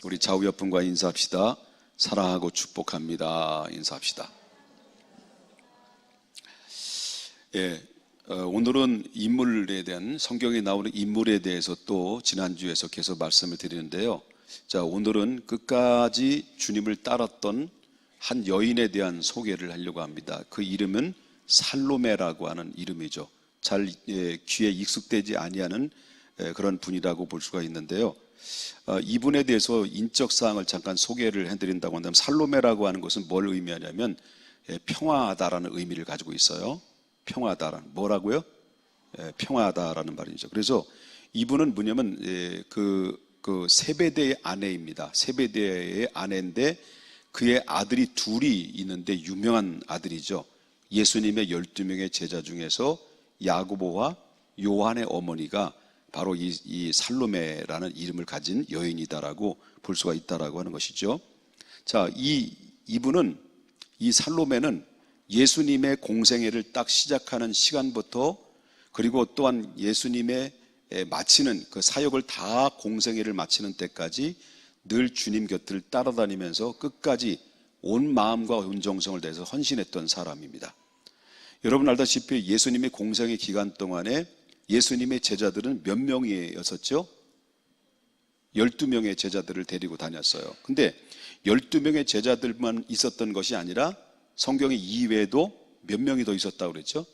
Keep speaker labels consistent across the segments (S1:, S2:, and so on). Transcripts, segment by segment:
S1: 우리 좌우 옆분과 인사합시다. 사랑하고 축복합니다. 인사합시다. 오늘은 인물에 대한, 성경에 나오는 인물에 대해서 또 지난주에서 계속 말씀을 드리는데요. 자, 오늘은 끝까지 주님을 따랐던 한 여인에 대한 소개를 하려고 합니다. 그 이름은 살로메라고 하는 이름이죠. 잘 귀에 익숙되지 아니하는 그런 분이라고 볼 수가 있는데요. 이분에 대해서 인적사항을 잠깐 소개를 해드린다고 한다면, 살로메라고 하는 것은 뭘 의미하냐면 평화하다라는 의미를 가지고 있어요. 평화하다라는, 뭐라고요? 평화하다라는 말이죠. 그래서 이분은 뭐냐면 그 세베대의 아내입니다. 세베대의 아내인데 그의 아들이 둘이 있는데 유명한 아들이죠. 예수님의 12명의 제자 중에서 야고보와 요한의 어머니가 바로 이 살로메라는 이름을 가진 여인이다라고 볼 수가 있다라고 하는 것이죠. 자, 이분은, 이 살로메는 예수님의 공생애를 딱 시작하는 시간부터, 그리고 또한 예수님의 마치는 그 사역을 다, 공생애를 마치는 때까지 늘 주님 곁을 따라다니면서 끝까지 온 마음과 온 정성을 다해서 헌신했던 사람입니다. 여러분 알다시피 예수님의 공생애 기간 동안에 예수님의 제자들은 몇 명이었었죠? 12명의 제자들을 데리고 다녔어요. 근데 12명의 제자들만 있었던 것이 아니라 성경에 이외에도 몇 명이 더 있었다고 그랬죠?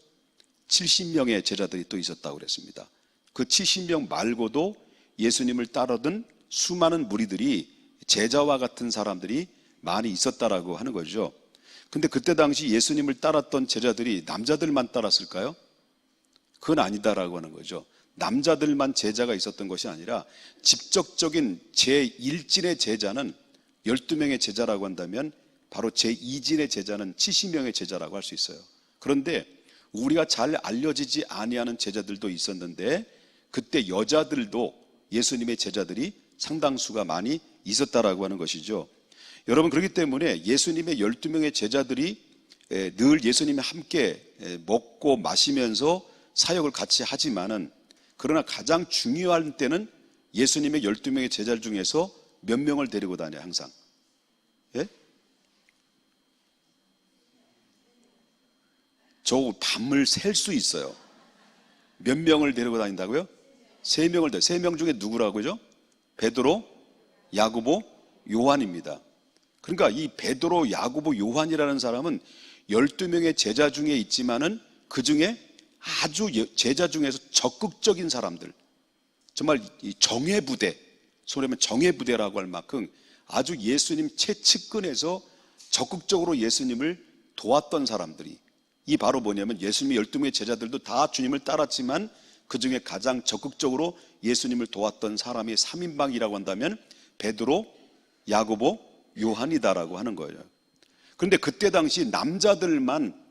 S1: 70명의 제자들이 또 있었다고 그랬습니다. 그 70명 말고도 예수님을 따르던 수많은 무리들이, 제자와 같은 사람들이 많이 있었다라고 하는 거죠. 근데 그때 당시 예수님을 따랐던 제자들이 남자들만 따랐을까요? 그건 아니다라고 하는 거죠. 남자들만 제자가 있었던 것이 아니라 직접적인 제1진의 제자는 12명의 제자라고 한다면, 바로 제2진의 제자는 70명의 제자라고 할 수 있어요. 그런데 우리가 잘 알려지지 아니하는 제자들도 있었는데, 그때 여자들도 예수님의 제자들이 상당수가 많이 있었다라고 하는 것이죠. 여러분, 그렇기 때문에 예수님의 12명의 제자들이 늘 예수님과 함께 먹고 마시면서 사역을 같이 하지만은, 그러나 가장 중요한 때는 예수님의 12명의 제자 중에서 몇 명을 데리고 다녀요, 항상? 예? 저 밤을 셀 수 있어요. 몇 명을 데리고 다닌다고요? 3명을. 3명 중에 누구라고요? 베드로, 야고보, 요한입니다. 그러니까 이 베드로, 야고보, 요한이라는 사람은 12명의 제자 중에 있지만은 그 중에 아주 제자 중에서 적극적인 사람들, 정말 정예부대, 소리면 정예부대라고 할 만큼 아주 예수님 최측근에서 적극적으로 예수님을 도왔던 사람들이, 이 바로 뭐냐면 예수님의 12명의 제자들도 다 주님을 따랐지만 그 중에 가장 적극적으로 예수님을 도왔던 사람이 3인방이라고 한다면 베드로, 야고보, 요한이다라고 하는 거예요. 그런데 그때 당시 남자들만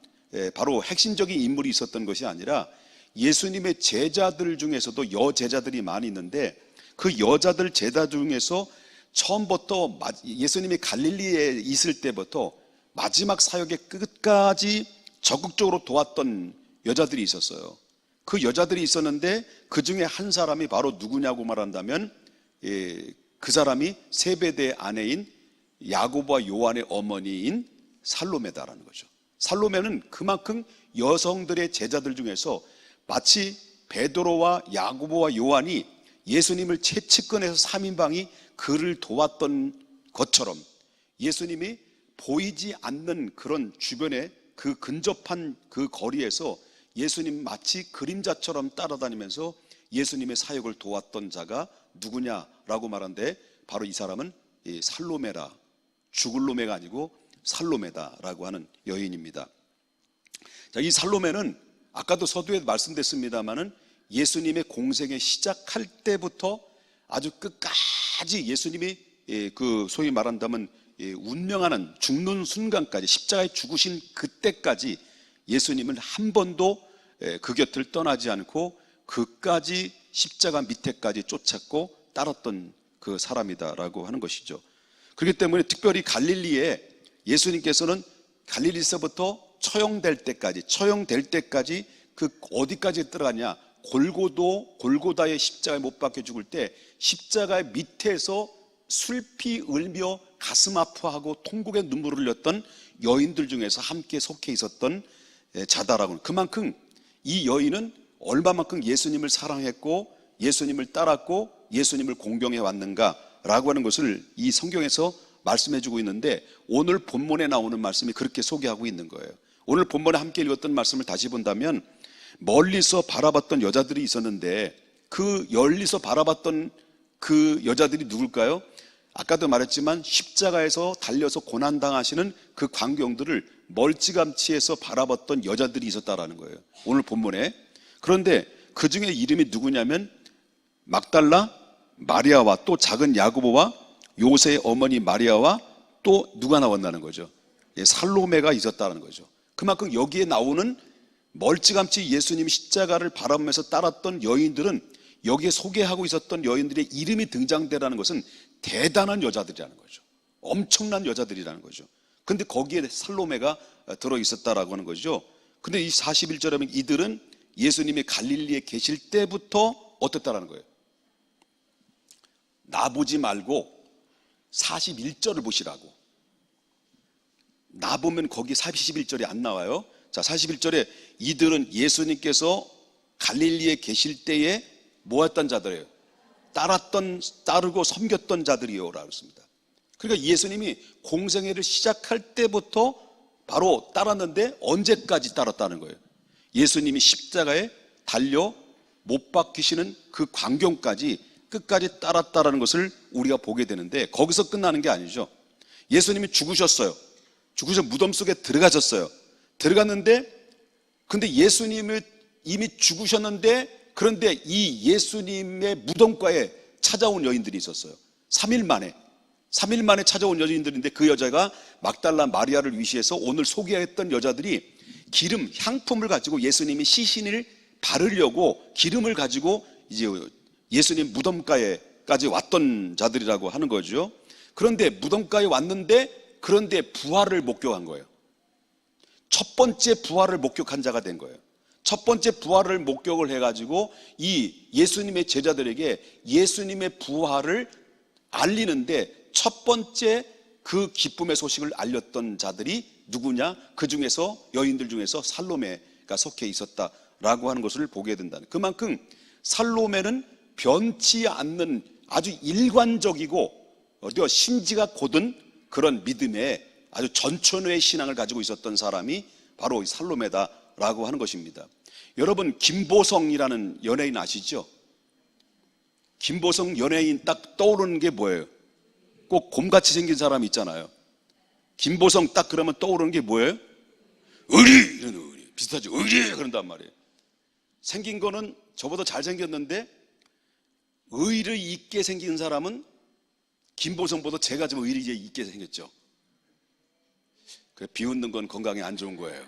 S1: 바로 핵심적인 인물이 있었던 것이 아니라 예수님의 제자들 중에서도 여제자들이 많이 있는데, 그 여자들 제자 중에서 처음부터 예수님이 갈릴리에 있을 때부터 마지막 사역의 끝까지 적극적으로 도왔던 여자들이 있었어요. 그 여자들이 있었는데 그 중에 한 사람이 바로 누구냐고 말한다면 그 사람이 세베대의 아내인 야고보와 요한의 어머니인 살로메다라는 거죠. 살로메는 그만큼 여성들의 제자들 중에서 마치 베드로와 야고보와 요한이 예수님을 최측근에서 3인방이 그를 도왔던 것처럼, 예수님이 보이지 않는 그런 주변에 그 근접한 그 거리에서 예수님 마치 그림자처럼 따라다니면서 예수님의 사역을 도왔던 자가 누구냐라고 말하는데, 바로 이 사람은 살로메라, 죽을 놈매가 아니고 살로메다라고 하는 여인입니다. 자, 이 살로메는 아까도 서두에 말씀됐습니다마는 예수님의 공생에 시작할 때부터 아주 끝까지 예수님이 그 소위 말한다면 운명하는 죽는 순간까지, 십자가에 죽으신 그때까지 예수님을 한 번도 그 곁을 떠나지 않고 그까지 십자가 밑에까지 쫓았고 따랐던 그 사람이다라고 하는 것이죠. 그렇기 때문에 특별히 갈릴리에 예수님께서는 갈릴리서부터 처형될 때까지 그 어디까지 들어가냐, 골고다의 십자가에 못 박혀 죽을 때 십자가의 밑에서 슬피 울며 가슴 아파하고 통곡의 눈물을 흘렸던 여인들 중에서 함께 속해 있었던 자다라고는, 그만큼 이 여인은 얼마만큼 예수님을 사랑했고 예수님을 따랐고 예수님을 공경해 왔는가라고 하는 것을 이 성경에서 말씀해 주고 있는데, 오늘 본문에 나오는 말씀이 그렇게 소개하고 있는 거예요. 오늘 본문에 함께 읽었던 말씀을 다시 본다면, 멀리서 바라봤던 여자들이 있었는데 그 멀리서 바라봤던 그 여자들이 누굴까요? 아까도 말했지만 십자가에서 달려서 고난당하시는 그 광경들을 멀찌감치 해서 바라봤던 여자들이 있었다라는 거예요, 오늘 본문에. 그런데 그 중에 이름이 누구냐면 막달라 마리아와 또 작은 야고보와 요새의 어머니 마리아와 또 누가 나왔다는 거죠? 살로메가 있었다는 거죠. 그만큼 여기에 나오는 멀찌감치 예수님 십자가를 바라보면서 따랐던 여인들은, 여기에 소개하고 있었던 여인들의 이름이 등장되라는 것은 대단한 여자들이라는 거죠. 엄청난 여자들이라는 거죠. 근데 거기에 살로메가 들어있었다라고 하는 거죠. 근데 이 41절에 보면 이들은 예수님이 갈릴리에 계실 때부터 어땠다라는 거예요? 나보지 말고 41절을 보시라고. 나보면 거기 41절이 안 나와요. 자, 41절에 이들은 예수님께서 갈릴리에 계실 때에 뭐했던 자들이에요? 따르고 섬겼던 자들이요 라고 했습니다. 그러니까 예수님이 공생애를 시작할 때부터 바로 따랐는데 언제까지 따랐다는 거예요? 예수님이 십자가에 달려 못 박히시는 그 광경까지 끝까지 따랐다라는 것을 우리가 보게 되는데, 거기서 끝나는 게 아니죠. 예수님이 죽으셨어요. 죽으셔서 무덤 속에 들어가셨어요. 들어갔는데, 근데 예수님을 이미 죽으셨는데, 그런데 이 예수님의 무덤가에 찾아온 여인들이 있었어요. 3일 만에 찾아온 여인들인데, 그 여자가 막달라 마리아를 위시해서 오늘 소개했던 여자들이 기름, 향품을 가지고 예수님이 시신을 바르려고 기름을 가지고 이제 예수님 무덤가에까지 왔던 자들이라고 하는 거죠. 그런데 무덤가에 왔는데, 그런데 부활을 목격한 거예요. 첫 번째 부활을 목격한 자가 된 거예요. 첫 번째 부활을 목격을 해가지고 이 예수님의 제자들에게 예수님의 부활을 알리는데 첫 번째 그 기쁨의 소식을 알렸던 자들이 누구냐? 그 중에서 여인들 중에서 살로메가 속해 있었다라고 하는 것을 보게 된다는, 그만큼 살로메는 변치 않는 아주 일관적이고 심지가 곧은 그런 믿음의 아주 전천후의 신앙을 가지고 있었던 사람이 바로 살로메다라고 하는 것입니다. 여러분, 김보성이라는 연예인 아시죠? 김보성 연예인 딱 떠오르는 게 뭐예요? 꼭 곰같이 생긴 사람이 있잖아요. 김보성 딱 그러면 떠오르는 게 뭐예요? 의리! 이런 의리. 비슷하죠? 의리! 그런단 말이에요. 생긴 거는 저보다 잘생겼는데 의리를 있게 생긴 사람은 김보성보다 제가 좀 의리 있게 생겼죠. 비웃는 건 건강에 안 좋은 거예요.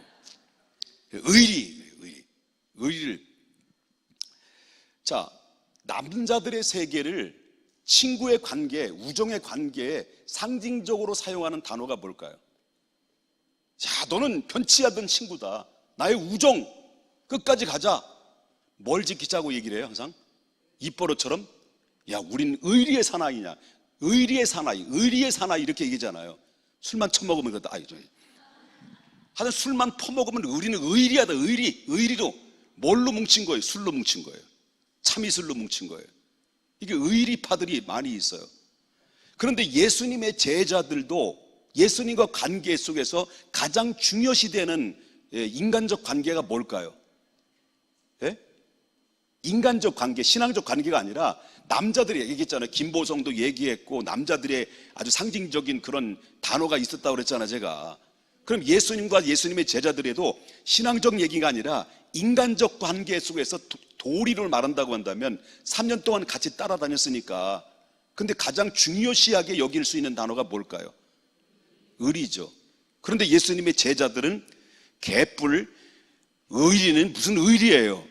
S1: 의리를. 자, 남자들의 세계를 친구의 관계, 우정의 관계에 상징적으로 사용하는 단어가 뭘까요? 자, 너는 편치 않던 친구다. 나의 우정 끝까지 가자. 뭘 지키자고 얘기를 해요, 항상? 입버릇처럼. 야, 우린 의리의 사나이냐? 의리의 사나이 이렇게 얘기하잖아요. 술만 처먹으면 그렇다. 하여튼 술만 퍼먹으면 우리는 의리하다. 의리로 뭘로 뭉친 거예요? 술로 뭉친 거예요. 참이슬로 뭉친 거예요. 이게 의리파들이 많이 있어요. 그런데 예수님의 제자들도 예수님과 관계 속에서 가장 중요시되는 인간적 관계가 뭘까요? 예? 인간적 관계, 신앙적 관계가 아니라 남자들이 얘기했잖아요. 김보성도 얘기했고 남자들의 아주 상징적인 그런 단어가 있었다고 그랬잖아요, 제가. 그럼 예수님과 예수님의 제자들에도 신앙적 얘기가 아니라 인간적 관계 속에서 도리를 말한다고 한다면 3년 동안 같이 따라다녔으니까, 근데 가장 중요시하게 여길 수 있는 단어가 뭘까요? 의리죠. 그런데 예수님의 제자들은 개뿔, 의리는 무슨 의리예요?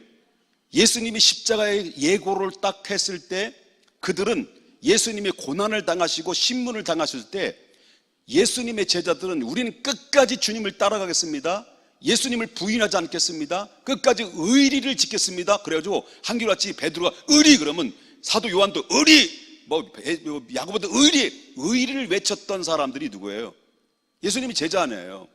S1: 예수님이 십자가의 예고를 딱 했을 때 그들은 예수님의 고난을 당하시고 신문을 당하실 때 예수님의 제자들은 우리는 끝까지 주님을 따라가겠습니다. 예수님을 부인하지 않겠습니다. 끝까지 의리를 지켰습니다. 그래가지고 한결같이 베드로가 의리 그러면 사도 요한도 의리, 야고보다 의리를 외쳤던 사람들이 누구예요? 예수님이 제자 아니에요.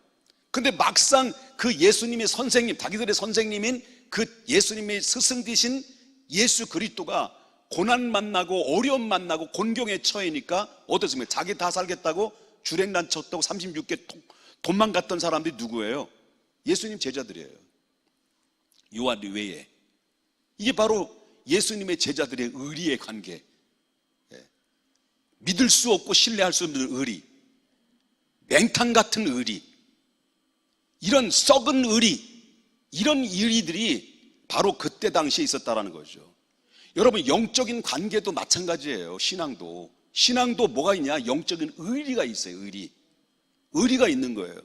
S1: 근데 막상 그 예수님의 선생님, 자기들의 선생님인 그 예수님의 스승 되신 예수 그리스도가 고난 만나고 어려움 만나고 곤경에 처해니까 어떻습니까? 자기 다 살겠다고 주랭란 쳤다고 36개 도망갔던 사람들이 누구예요? 예수님 제자들이에요. 요한 외에. 이게 바로 예수님의 제자들의 의리의 관계. 믿을 수 없고 신뢰할 수 없는 의리, 맹탕 같은 의리, 이런 썩은 의리, 이런 의리들이 바로 그때 당시에 있었다라는 거죠. 여러분, 영적인 관계도 마찬가지예요. 신앙도 뭐가 있냐? 영적인 의리가 있어요. 의리가 있는 거예요.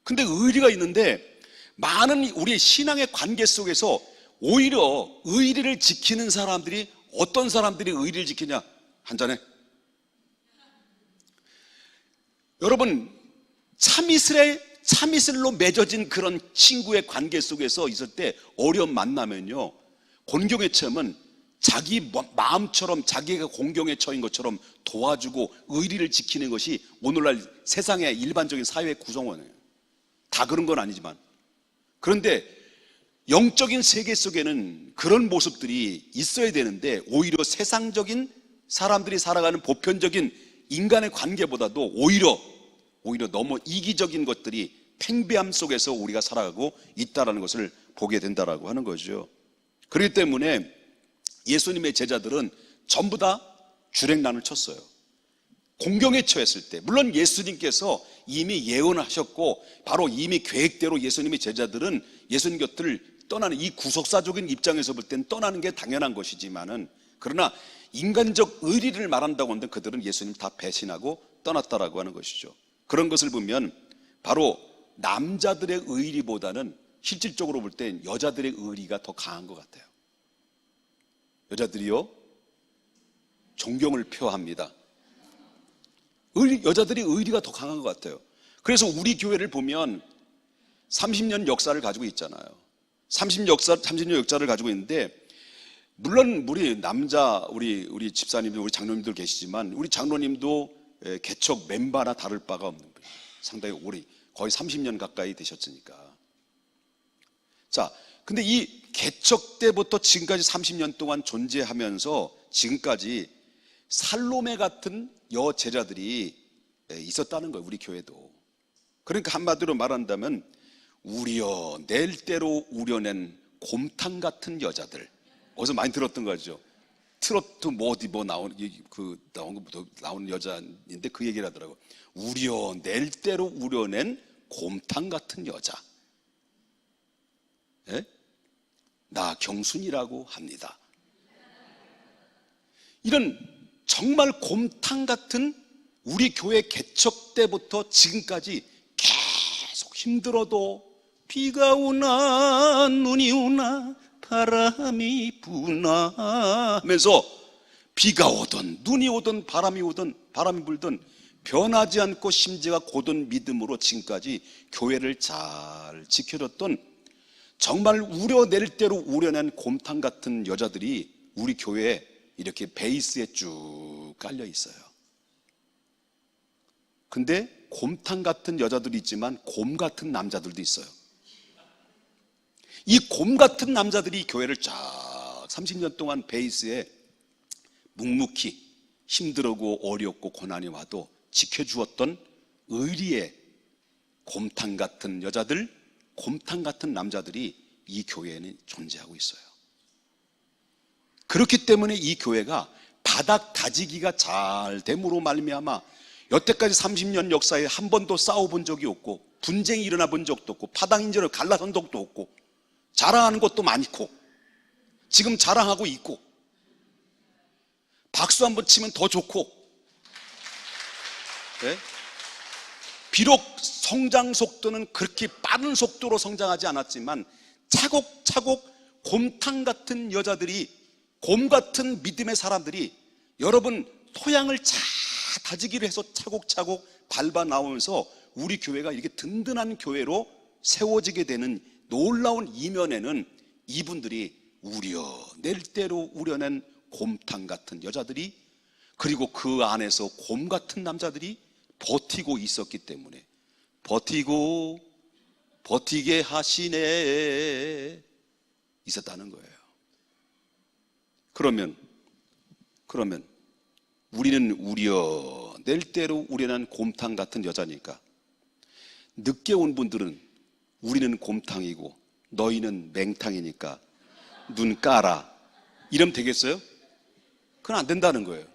S1: 근데 의리가 있는데 많은 우리의 신앙의 관계 속에서 오히려 의리를 지키는 사람들이, 어떤 사람들이 의리를 지키냐? 한잔해. 여러분, 참이슬로 맺어진 그런 친구의 관계 속에서 있을 때 어려움 만나면요, 곤경에 처하면 자기 마음처럼 자기가 공경에 처인 것처럼 도와주고 의리를 지키는 것이 오늘날 세상의 일반적인 사회의 구성원이에요. 다 그런 건 아니지만. 그런데 영적인 세계 속에는 그런 모습들이 있어야 되는데 오히려 세상적인 사람들이 살아가는 보편적인 인간의 관계보다도 오히려 너무 이기적인 것들이 팽배함 속에서 우리가 살아가고 있다는 것을 보게 된다라고 하는 거죠. 그렇기 때문에 예수님의 제자들은 전부 다 주랭란을 쳤어요. 공경에 처했을 때, 물론 예수님께서 이미 예언하셨고 바로 이미 계획대로 예수님의 제자들은 예수님 곁을 떠나는, 이 구속사적인 입장에서 볼 때는 떠나는 게 당연한 것이지만은, 그러나 인간적 의리를 말한다고 하는데 그들은 예수님 다 배신하고 떠났다라고 하는 것이죠. 그런 것을 보면 바로 남자들의 의리보다는 실질적으로 볼 땐 여자들의 의리가 더 강한 것 같아요. 여자들이요, 존경을 표합니다. 여자들이 의리가 더 강한 것 같아요. 그래서 우리 교회를 보면 30년 역사를 가지고 있잖아요. 30년 역사를 가지고 있는데, 물론 우리 집사님들, 우리 장로님들 계시지만 우리 장로님도 개척 멤버나 다를 바가 없는 분이에요. 상당히 오래, 거의 30년 가까이 되셨으니까. 자, 근데 이 개척 때부터 지금까지 30년 동안 존재하면서 지금까지 살로메 같은 여제자들이 있었다는 거예요. 우리 교회도. 그러니까 한마디로 말한다면 우려 낼 대로 우려낸 곰탕 같은 여자들. 어디서 많이 들었던 거죠. 트로트 나오는 여자인데 그 얘기를 하더라고. 우려 낼 대로 우려낸 곰탕 같은 여자. 예? 나 경순이라고 합니다. 이런 정말 곰탕 같은, 우리 교회 개척 때부터 지금까지 계속 힘들어도 비가 오나 눈이 오나 바람이 부나 하면서 비가 오든 눈이 오든 바람이 불든 변하지 않고 심지가 고든 믿음으로 지금까지 교회를 잘 지켜줬던, 정말 우려낼 대로 우려낸 곰탕 같은 여자들이 우리 교회에 이렇게 베이스에 쭉 깔려 있어요. 근데 곰탕 같은 여자들이 있지만 곰 같은 남자들도 있어요. 이 곰 같은 남자들이 교회를 쫙 30년 동안 베이스에 묵묵히 힘들고 어렵고 고난이 와도 지켜주었던 의리의 곰탕 같은 여자들, 곰탕 같은 남자들이 이 교회에는 존재하고 있어요. 그렇기 때문에 이 교회가 바닥 다지기가 잘 됨으로 말미암아 여태까지 30년 역사에 한 번도 싸워본 적이 없고 분쟁이 일어나 본 적도 없고 파당인전을 갈라선 적도 없고 자랑하는 것도 많고 지금 자랑하고 있고 박수 한번 치면 더 좋고, 네? 비록 성장 속도는 그렇게 빠른 속도로 성장하지 않았지만 차곡차곡 곰탕 같은 여자들이, 곰 같은 믿음의 사람들이 여러분 토양을 잘 다지기를 해서 차곡차곡 밟아 나오면서 우리 교회가 이렇게 든든한 교회로 세워지게 되는 놀라운 이면에는 이분들이 낼 대로 우려낸 곰탕 같은 여자들이 그리고 그 안에서 곰 같은 남자들이 버티고 있었기 때문에 버티게 하시네 있었다는 거예요. 그러면 우리는 우려낼 대로 우려난 곰탕 같은 여자니까 늦게 온 분들은 우리는 곰탕이고 너희는 맹탕이니까 눈 까라 이러면 되겠어요? 그건 안 된다는 거예요.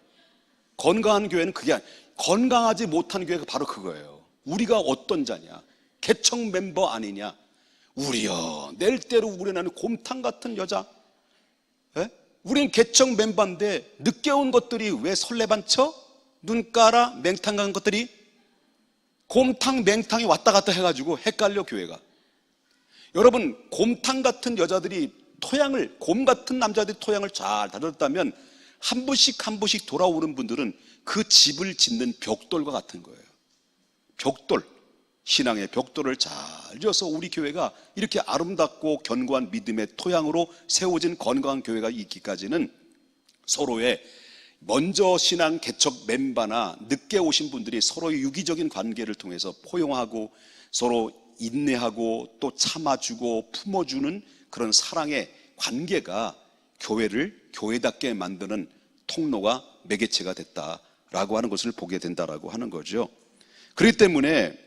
S1: 건강한 교회는 그게 건강하지 못한 교회가 바로 그거예요. 우리가 어떤 자냐, 개척 멤버 아니냐, 우려낼 대로 우려나는 곰탕 같은 여자. 에? 우리는 개척 멤버인데 늦게 온 것들이 왜 설레반쳐? 눈 까라 맹탕 같은 것들이 곰탕 맹탕이 왔다 갔다 해가지고 헷갈려 교회가. 여러분, 곰탕 같은 여자들이 곰 같은 남자들이 토양을 잘 다듬었다면 한 분씩 돌아오는 분들은 그 집을 짓는 벽돌과 같은 거예요. 벽돌, 신앙의 벽돌을 잘 지어서 우리 교회가 이렇게 아름답고 견고한 믿음의 토양으로 세워진 건강한 교회가 있기까지는 서로의 먼저 신앙 개척 멤버나 늦게 오신 분들이 서로의 유기적인 관계를 통해서 포용하고 서로 인내하고 또 참아주고 품어주는 그런 사랑의 관계가 교회를 교회답게 만드는 통로가 매개체가 됐다라고 하는 것을 보게 된다라고 하는 거죠. 그렇기 때문에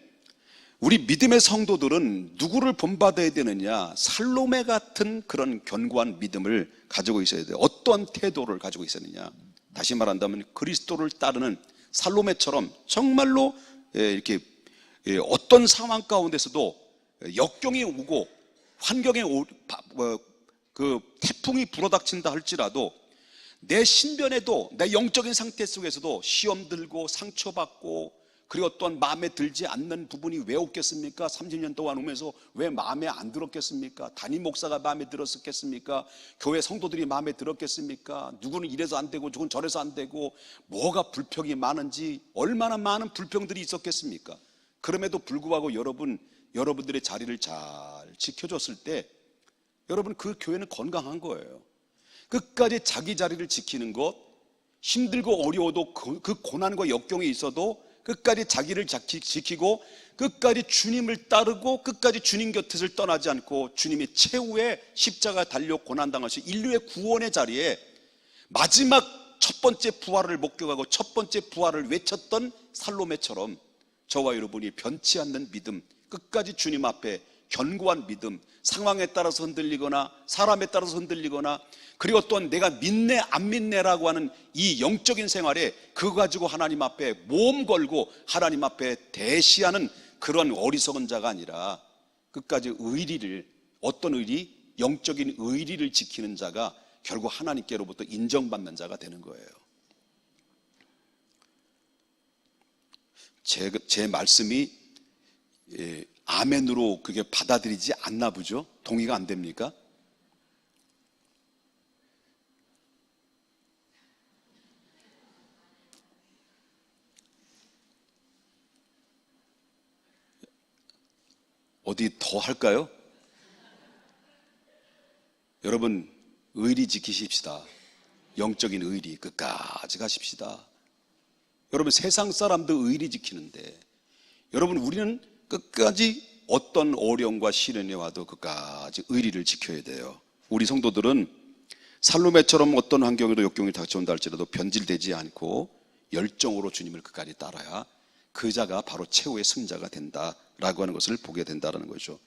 S1: 우리 믿음의 성도들은 누구를 본받아야 되느냐, 살로메 같은 그런 견고한 믿음을 가지고 있어야 돼요. 어떠한 태도를 가지고 있었느냐, 다시 말한다면 그리스도를 따르는 살로메처럼 정말로 이렇게 어떤 상황 가운데서도 역경이 오고 환경에 그 태풍이 불어닥친다 할지라도 내 신변에도 내 영적인 상태 속에서도 시험 들고 상처받고 그리고 또한 마음에 들지 않는 부분이 왜 없겠습니까? 30년 동안 오면서 왜 마음에 안 들었겠습니까? 담임 목사가 마음에 들었겠습니까? 교회 성도들이 마음에 들었겠습니까? 누구는 이래서 안 되고 누구는 저래서 안 되고 뭐가 불평이 많은지 얼마나 많은 불평들이 있었겠습니까? 그럼에도 불구하고 여러분들의 자리를 잘 지켜줬을 때 여러분 그 교회는 건강한 거예요. 끝까지 자기 자리를 지키는 것, 힘들고 어려워도 그 고난과 역경이 있어도 끝까지 자기를 지키고 끝까지 주님을 따르고 끝까지 주님 곁을 떠나지 않고 주님의 최후의 십자가 달려 고난당하신 인류의 구원의 자리에 마지막 첫 번째 부활을 목격하고 첫 번째 부활을 외쳤던 살로메처럼 저와 여러분이 변치 않는 믿음, 끝까지 주님 앞에 견고한 믿음, 상황에 따라서 흔들리거나 사람에 따라서 흔들리거나 그리고 또한 내가 믿네 안 믿네라고 하는 이 영적인 생활에 그거 가지고 하나님 앞에 몸 걸고 하나님 앞에 대시하는 그런 어리석은 자가 아니라 끝까지 어떤 의리? 영적인 의리를 지키는 자가 결국 하나님께로부터 인정받는 자가 되는 거예요. 제 말씀이 아멘으로 그게 받아들이지 않나 보죠? 동의가 안 됩니까? 어디 더 할까요? 여러분 의리 지키십시다. 영적인 의리 끝까지 가십시다. 여러분 세상 사람도 의리 지키는데 여러분 우리는 끝까지 어떤 어려움과 시련이 와도 끝까지 의리를 지켜야 돼요. 우리 성도들은 살로메처럼 어떤 환경에도 역경이 닥쳐온다 할지라도 변질되지 않고 열정으로 주님을 끝까지 따라야 그 자가 바로 최후의 승자가 된다라고 하는 것을 보게 된다는 거죠.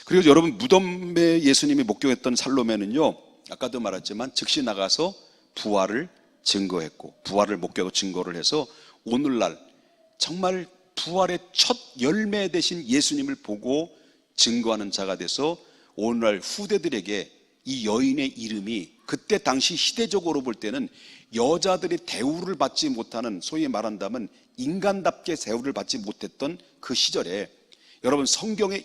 S1: 그리고 여러분 무덤에 예수님이 목격했던 살로메는요, 아까도 말했지만 즉시 나가서 부활을 증거했고 부활을 목격하고 증거를 해서 오늘날 정말 부활의 첫 열매 되신 예수님을 보고 증거하는 자가 돼서 오늘날 후대들에게 이 여인의 이름이 그때 당시 시대적으로 볼 때는 여자들이 대우를 받지 못하는, 소위 말한다면 인간답게 대우를 받지 못했던 그 시절에 여러분 성경의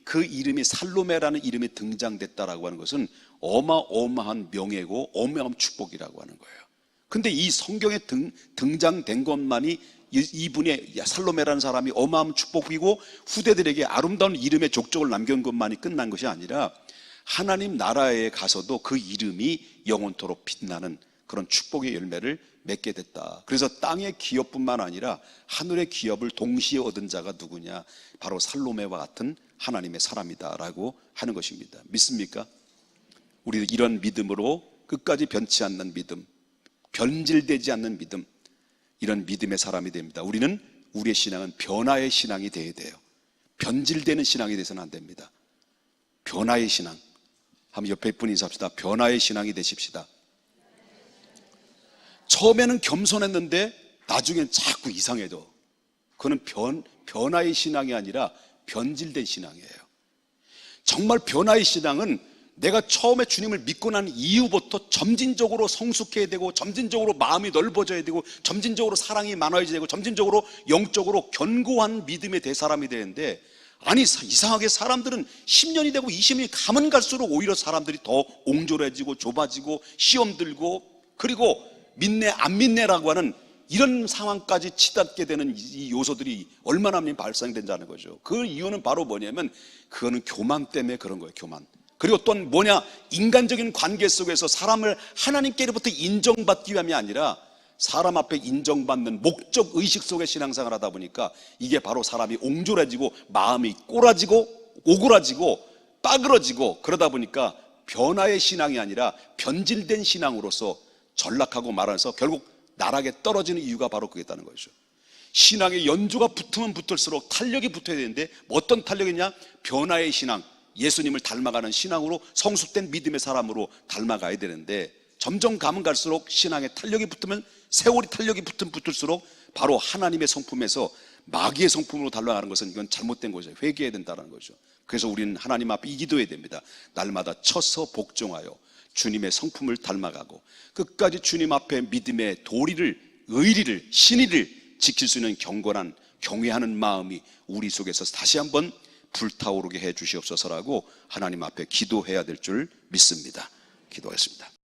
S1: 그 이름이 살로메라는 이름이 등장됐다라고 하는 것은 어마어마한 명예고 어마어마한 축복이라고 하는 거예요. 근데 이 성경에 등장된 것만이 이분의 살로메라는 사람이 어마어마한 축복이고 후대들에게 아름다운 이름의 족적을 남긴 것만이 끝난 것이 아니라 하나님 나라에 가서도 그 이름이 영원토록 빛나는 그런 축복의 열매를 맺게 됐다. 그래서 땅의 기업뿐만 아니라 하늘의 기업을 동시에 얻은 자가 누구냐? 바로 살로메와 같은 하나님의 사람이다라고 하는 것입니다. 믿습니까? 우리 이런 믿음으로 끝까지 변치 않는 믿음, 변질되지 않는 믿음, 이런 믿음의 사람이 됩니다. 우리의 신앙은 변화의 신앙이 되어야 돼요. 변질되는 신앙이 돼서는 안 됩니다. 변화의 신앙. 한번 옆에 분 인사합시다. 변화의 신앙이 되십시다. 처음에는 겸손했는데 나중엔 자꾸 이상해져. 그거는 변화의 신앙이 아니라 변질된 신앙이에요. 정말 변화의 신앙은 내가 처음에 주님을 믿고 난 이후부터 점진적으로 성숙해야 되고, 점진적으로 마음이 넓어져야 되고, 점진적으로 사랑이 많아져야 되고, 점진적으로 영적으로 견고한 믿음의 대사람이 되는데, 아니 이상하게 사람들은 10년이 되고 20년이 가면 갈수록 오히려 사람들이 더 옹졸해지고 좁아지고 시험 들고, 그리고 믿네 안 믿네라고 하는 이런 상황까지 치닫게 되는 이 요소들이 얼마나 많이 발생된다는 거죠. 그 이유는 바로 뭐냐면 그거는 교만 때문에 그런 거예요. 교만. 그리고 또 뭐냐, 인간적인 관계 속에서 사람을 하나님께로부터 인정받기 위함이 아니라 사람 앞에 인정받는 목적 의식 속에 신앙생활을 하다 보니까 이게 바로 사람이 옹졸해지고 마음이 꼬라지고 오그라지고 빠그러지고, 그러다 보니까 변화의 신앙이 아니라 변질된 신앙으로서 전락하고 말아서 결국 나락에 떨어지는 이유가 바로 그겠다는 거죠. 신앙의 연조가 붙으면 붙을수록 탄력이 붙어야 되는데 어떤 탄력이냐? 변화의 신앙, 예수님을 닮아가는 신앙으로 성숙된 믿음의 사람으로 닮아가야 되는데, 점점 가면 갈수록 신앙의 탄력이 붙으면, 세월이 탄력이 붙으면 붙을수록 바로 하나님의 성품에서 마귀의 성품으로 닮아가는 것은 이건 잘못된 거죠. 회개해야 된다는 거죠. 그래서 우리는 하나님 앞에 이 기도해야 됩니다. 날마다 쳐서 복종하여 주님의 성품을 닮아가고 끝까지 주님 앞에 믿음의 도리를, 의리를, 신의를 지킬 수 있는 경건한 경외하는 마음이 우리 속에서 다시 한번 불타오르게 해 주시옵소서라고 하나님 앞에 기도해야 될 줄 믿습니다. 기도하겠습니다.